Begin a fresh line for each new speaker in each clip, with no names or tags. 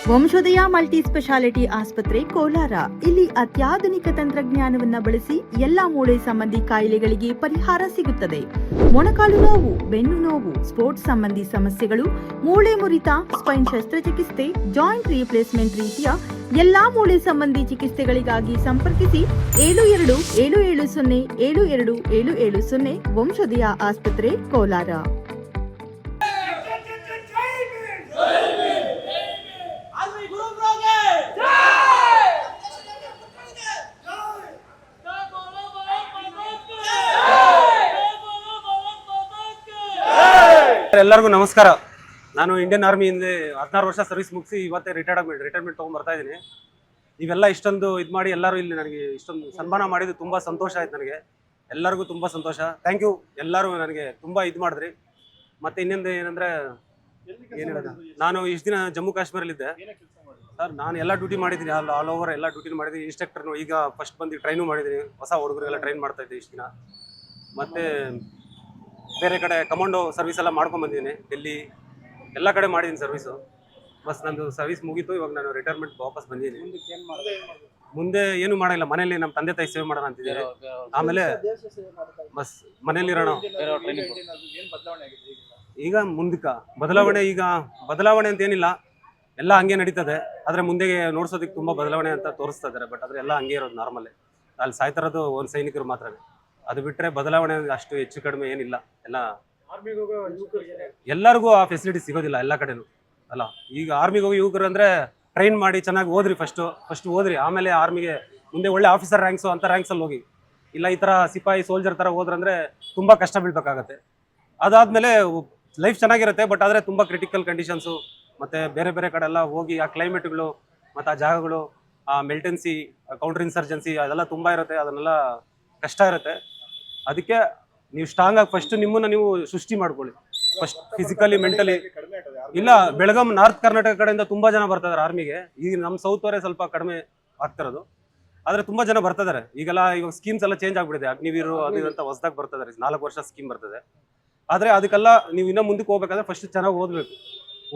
ವಂಶೋದಯ multi speciality ಆಸ್ಪತ್ರೆ ಕೋಲಾರ. ಇಲ್ಲಿ ಅತ್ಯಾಧುನಿಕ ತಂತ್ರಜ್ಞಾನವನ್ನ ಬಳಸಿ ಎಲ್ಲಾ ಮೂಳೆ ಸಂಬಂಧಿ ಕಾಯಿಲೆಗಳಿಗೆ ಪರಿಹಾರ ಸಿಗುತ್ತದೆ. ಮೊಣಕಾಲು ನೋವು, ಬೆನ್ನು ನೋವು, ಸ್ಪೋರ್ಟ್ಸ್ ಸಂಬಂಧಿ ಸಮಸ್ಯೆಗಳು, ಮೂಳೆ ಮುರಿತ, ಸ್ಪೈನ್ ಶಸ್ತ್ರಚಿಕಿತ್ಸೆ, ಜಾಯಿಂಟ್ ರೀಪ್ಲೇಸ್ಮೆಂಟ್ ರೀತಿಯ ಎಲ್ಲಾ ಮೂಳೆ ಸಂಬಂಧಿ ಚಿಕಿತ್ಸೆಗಳಿಗಾಗಿ ಸಂಪರ್ಕಿಸಿ 7270727770 ವಂಶೋದಯ ಆಸ್ಪತ್ರೆ ಕೋಲಾರ.
ಎಲ್ಲರಿಗೂ ನಮಸ್ಕಾರ. ನಾನು ಇಂಡಿಯನ್ ಆರ್ಮಿಯಿಂದ 16 ವರ್ಷ ಸರ್ವಿಸ್ ಮುಗಿಸಿ ಇವತ್ತೇ ರಿಟೈರ್ಮೆಂಟ್ ತೊಗೊಂಡು ಬರ್ತಾ ಇದ್ದೀನಿ. ನೀವೆಲ್ಲ ಇಷ್ಟೊಂದು ಇದು ಮಾಡಿ ಎಲ್ಲರೂ ಇಲ್ಲಿ ನನಗೆ ಇಷ್ಟೊಂದು ಸನ್ಮಾನ ಮಾಡಿದ್ದು ತುಂಬ ಸಂತೋಷ ಆಯ್ತು. ನನಗೆ ಎಲ್ಲರಿಗೂ ತುಂಬ ಸಂತೋಷ. Thank you. ಎಲ್ಲರೂ ನನಗೆ ತುಂಬ ಇದು ಮಾಡಿದ್ರಿ. ಮತ್ತು ಇನ್ನೊಂದು ಏನಂದರೆ ಏನು ಹೇಳೋದು, ನಾನು ಇಷ್ಟು ದಿನ ಜಮ್ಮು ಕಾಶ್ಮೀರಲ್ಲಿದ್ದೆ ಸರ್. ನಾನು ಎಲ್ಲ ಡ್ಯೂಟಿ ಮಾಡಿದ್ದೀನಿ, ಆಲ್ ಓವರ್ ಎಲ್ಲ ಡ್ಯೂಟಿ ಮಾಡಿದ್ದೀನಿ. ಇನ್ಸ್ಟ್ರಕ್ಟರ್ನು ಈಗ ಫಸ್ಟ್ ಬಂದು ಟ್ರೈನು ಮಾಡಿದ್ದೀನಿ. ಹೊಸ ಹುಡುಗರಿಗೆಲ್ಲ ಟ್ರೈನ್ ಮಾಡ್ತಾಯಿದ್ದೆ ಇಷ್ಟು ದಿನ. ಮತ್ತು ಬೇರೆ ಕಡೆ ಕಮಾಂಡೋ ಸರ್ವಿಸ್ ಎಲ್ಲ ಮಾಡ್ಕೊಂಡ್ಬಂದಿದ್ದೀನಿ. ಡೆಲ್ಲಿ ಎಲ್ಲ ಕಡೆ ಮಾಡಿದ್ದೀನಿ ಸರ್ವಿಸು. ಬಸ್ ನಂದು ಸರ್ವಿಸ್ ಮುಗೀತು. ಇವಾಗ ನಾನು ರಿಟೈರ್ಮೆಂಟ್ ವಾಪಸ್ ಬಂದಿದ್ದೀನಿ. ಮುಂದೆ ಏನು ಮಾಡಿಲ್ಲ, ಮನೇಲಿ ನಮ್ಮ ತಂದೆ ತಾಯಿ ಸೇವೆ ಮಾಡೋಣ ಅಂತಿದ್ದೀನಿ. ಆಮೇಲೆ ಬಸ್ ಮನೇಲಿರೋಣ. ಈಗ ಮುಂದಕ್ಕೆ ಬದಲಾವಣೆ ಅಂತ ಏನಿಲ್ಲ, ಎಲ್ಲ ಹಂಗೆ ನಡೀತದೆ. ಆದರೆ ಮುಂದೆ ನೋಡ್ಸೋದಕ್ಕೆ ತುಂಬ ಬದಲಾವಣೆ ಅಂತ ತೋರಿಸ್ತಾ ಇದ್ದಾರೆ. ಬಟ್ ಆದರೆ ಎಲ್ಲ ಹಂಗೆ ಇರೋದು ನಾರ್ಮಲ್ಲೇ. ಅಲ್ಲಿ ಸಾಯ್ತಾ ಇರೋದು ಒಂದು ಸೈನಿಕರು ಮಾತ್ರನೇ. ಅದು ಬಿಟ್ಟರೆ ಬದಲಾವಣೆ ಅಷ್ಟು ಹೆಚ್ಚು ಕಡಿಮೆ ಏನಿಲ್ಲ. ಎಲ್ಲ ಎಲ್ಲರಿಗೂ ಆ ಫೆಸಿಲಿಟಿ ಸಿಗೋದಿಲ್ಲ ಎಲ್ಲ ಕಡೆನೂ ಅಲ್ಲ. ಈಗ ಆರ್ಮಿಗೆ ಹೋಗಿ ಯುವಕರು ಅಂದರೆ ಟ್ರೈನ್ ಮಾಡಿ ಚೆನ್ನಾಗಿ ಓದ್ರಿ, ಫಸ್ಟ್ ಓದ್ರಿ, ಆಮೇಲೆ ಆರ್ಮಿಗೆ ಮುಂದೆ ಒಳ್ಳೆ ಆಫೀಸರ್ ರ್ಯಾಂಕ್ಸು ಅಂತ ರ್ಯಾಂಕ್ಸಲ್ಲಿ ಹೋಗಿ. ಇಲ್ಲ ಈ ಥರ ಸಿಪಾಯಿ ಸೋಲ್ಜರ್ ಥರ ಹೋದ್ರಂದರೆ ತುಂಬ ಕಷ್ಟ ಬೀಳ್ಬೇಕಾಗತ್ತೆ. ಅದಾದಮೇಲೆ ಲೈಫ್ ಚೆನ್ನಾಗಿರುತ್ತೆ. ಬಟ್ ಆದರೆ ತುಂಬ ಕ್ರಿಟಿಕಲ್ ಕಂಡೀಷನ್ಸು ಮತ್ತು ಬೇರೆ ಬೇರೆ ಕಡೆ ಎಲ್ಲ ಹೋಗಿ ಆ ಕ್ಲೈಮೇಟ್ಗಳು ಮತ್ತು ಆ ಜಾಗಗಳು, ಆ ಮಿಲಿಟೆನ್ಸಿ, ಕೌಂಟರ್ ಇನ್ಸರ್ಜೆನ್ಸಿ ಅದೆಲ್ಲ ತುಂಬ ಇರುತ್ತೆ. ಅದನ್ನೆಲ್ಲ ಕಷ್ಟ ಇರುತ್ತೆ. ಅದಕ್ಕೆ ನೀವು ಸ್ಟ್ರಾಂಗ್ ಆಗಿ ಫಸ್ಟ್ ನಿಮ್ಮನ್ನು ನೀವು ಸೃಷ್ಟಿ ಮಾಡ್ಕೊಳ್ಳಿ. First physically, mentally. ಇಲ್ಲ, ಬೆಳಗಾಂ ನಾರ್ತ್ ಕರ್ನಾಟಕ ಕಡೆಯಿಂದ ತುಂಬ ಜನ ಬರ್ತಿದ್ದಾರೆ ಆರ್ಮಿಗೆ. ಈಗ ನಮ್ಮ ಸೌತ್ ಅವರೇ ಸ್ವಲ್ಪ ಕಡಿಮೆ ಆಗ್ತಿರೋದು. ಆದರೆ ತುಂಬ ಜನ ಬರ್ತಿದ್ದಾರೆ. ಇವಾಗ ಸ್ಕೀಮ್ಸ್ ಎಲ್ಲ ಚೇಂಜ್ ಆಗ್ಬಿಟ್ಟಿದೆ. ಅಗ್ನಿವೀರು ಅದು ಅಂತ ಹೊಸದಾಗಿ ಬರ್ತಿದ್ದಾರೆ. 4 ವರ್ಷ ಸ್ಕೀಮ್ ಬರ್ತದೆ. ಆದರೆ ಅದಕ್ಕೆಲ್ಲ ನೀವು ಇನ್ನೂ ಮುಂದಕ್ಕೆ ಹೋಗ್ಬೇಕಾದ್ರೆ ಫಸ್ಟ್ ಚೆನ್ನಾಗಿ ಓದಬೇಕು.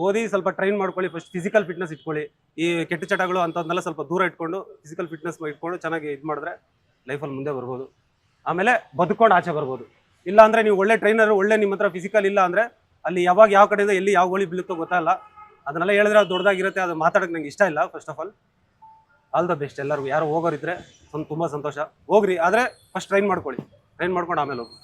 ಓದಿ ಸ್ವಲ್ಪ ಟ್ರೈನ್ ಮಾಡ್ಕೊಳ್ಳಿ. ಫಸ್ಟ್ ಫಿಸಿಕಲ್ ಫಿಟ್ನೆಸ್ ಇಟ್ಕೊಳ್ಳಿ. ಈ ಕೆಟ್ಟ ಚಟಗಳು ಅಂಥದ್ದನ್ನೆಲ್ಲ ಸ್ವಲ್ಪ ದೂರ ಇಟ್ಕೊಂಡು ಫಿಸಿಕಲ್ ಫಿಟ್ನೆಸ್ ಇಟ್ಕೊಂಡು ಚೆನ್ನಾಗಿ ಇದು ಮಾಡಿದ್ರೆ ಲೈಫಲ್ಲಿ ಮುಂದೆ ಬರ್ಬೋದು. ಆಮೇಲೆ ಬದುಕೊಂಡು ಆಚೆ ಬರ್ಬೋದು. ಇಲ್ಲ ಅಂದರೆ ನೀವು ಒಳ್ಳೆ ಟ್ರೈನರ್, ಒಳ್ಳೆ ನಿಮ್ಮ ಹತ್ರ ಫಿಸಿಕಲ್ ಇಲ್ಲ ಅಂದರೆ ಅಲ್ಲಿ ಯಾವಾಗ ಯಾವ ಕಡೆಯಿಂದ ಎಲ್ಲಿ ಯಾವ ಗೋಳಿ ಬೀಳುತ್ತೋ ಗೊತ್ತಾಗಲ್ಲ. ಅದನ್ನೆಲ್ಲ ಹೇಳಿದ್ರೆ ಅದು ದೊಡ್ಡದಾಗಿರುತ್ತೆ. ಅದು ಮಾತಾಡೋಕ್ಕೆ ನಂಗೆ ಇಷ್ಟ ಇಲ್ಲ. First of all the best ಎಲ್ಲರಿಗೂ. ಯಾರು ಹೋಗೋರಿದ್ರೆ ತುಂಬ ಸಂತೋಷ. ಹೋಗ್ರಿ, ಆದರೆ ಫಸ್ಟ್ ಟ್ರೈನ್ ಮಾಡ್ಕೊಳ್ಳಿ. ಟ್ರೈನ್ ಮಾಡ್ಕೊಂಡು ಆಮೇಲೆ ಹೋಗಿ.